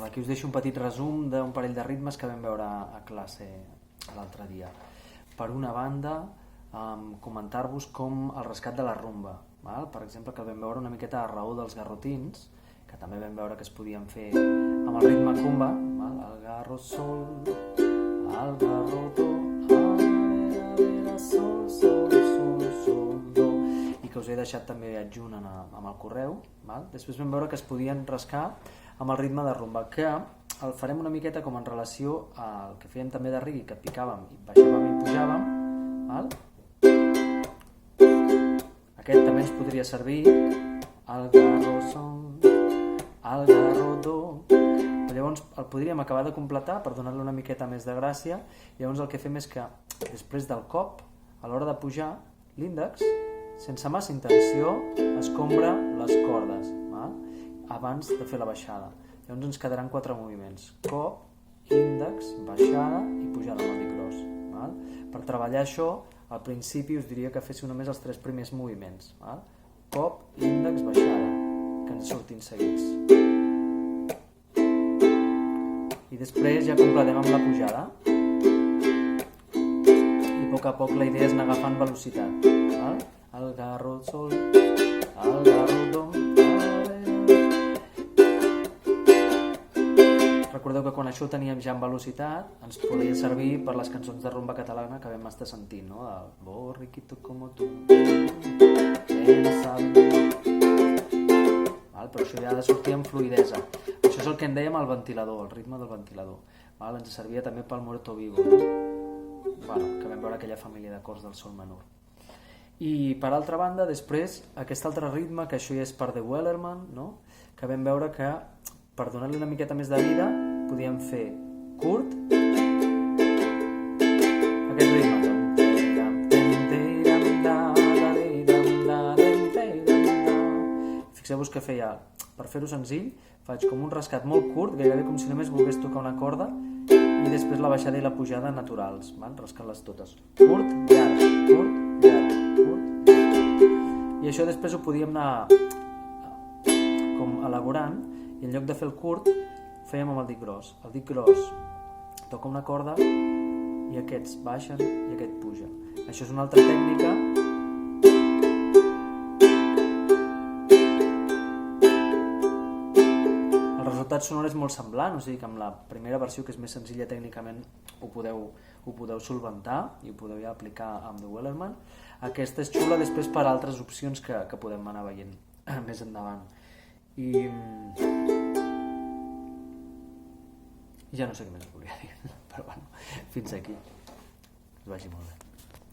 Aquí us deixo un petit resum d'un parell de ritmes que vam veure a classe l'altre dia. Per una banda, comentar-vos com el rescat de la rumba. Per exemple, que vam veure una miqueta a raó dels garrotins, que també vam veure que es podien fer amb el ritme cumba. El garro sol, el garro do, a vera, sol, sol, sol, sol, do, i que us he deixat també adjunt amb el correu. Després vam veure que es podien rascar amb el ritme de rumba, que el farem una miqueta com en relació al que fèiem també de reggae, que picàvem i baixàvem i pujàvem. Aquest també ens podria servir, el garro sol, el garro do. Llavors el podríem acabar de completar per donar-li una miqueta més de gràcia. Llavors el que fem és que després del cop, a l'hora de pujar, l'índex, sense massa intenció, escombra les cordes abans de fer la baixada. Llavors ens quedaran 4 moviments: cop, índex, baixada i pujada amb el dit gros. Per treballar això, al principi us diria que féssiu només els 3 primers moviments. Cop, índex, baixada, que ens surtin seguits. I després ja completem amb la pujada. I a poc la idea és anar agafant velocitat. El garro sol, el garro do. Recordeu que quan això ho teníem ja en velocitat ens podia servir per les cançons de rumba catalana que vam estar sentint, no? El borriquito como tu, però això ja ha de sortir amb fluidesa. Això és el que en dèiem el ventilador, el ritme del ventilador. Ens servia també pel muerto vivo, no? Que vam veure aquella família d'acords del sol menor. I per altra banda, després, aquest altre ritme, que això ja és per The Wellerman, no? Que vam veure que per donar-li una miqueta més de vida podíem fer curt, aquest ritme. Fixeu-vos que feia, per fer-ho senzill, faig com un rascat molt curt, gairebé com si només volgués tocar una corda, i després la baixada i la pujada naturals, rascant-les totes. Curt, llarg, curt, llarg, curt, llarg. I això després ho podíem anar com elaborant, i en lloc de fer el curt, fèiem amb el dit gros. El dit gros toca una corda i aquests baixen i aquest puja. Això és una altra tècnica. El resultat sonor és molt semblant, o sigui que amb la primera versió, que és més senzilla tècnicament, ho podeu solventar i ho podeu ja aplicar amb The Wellerman. Aquesta és xula després per altres opcions que podem anar veient més endavant. I ja no sé què més us volia dir, però bueno, fins aquí. Que us vagi molt bé.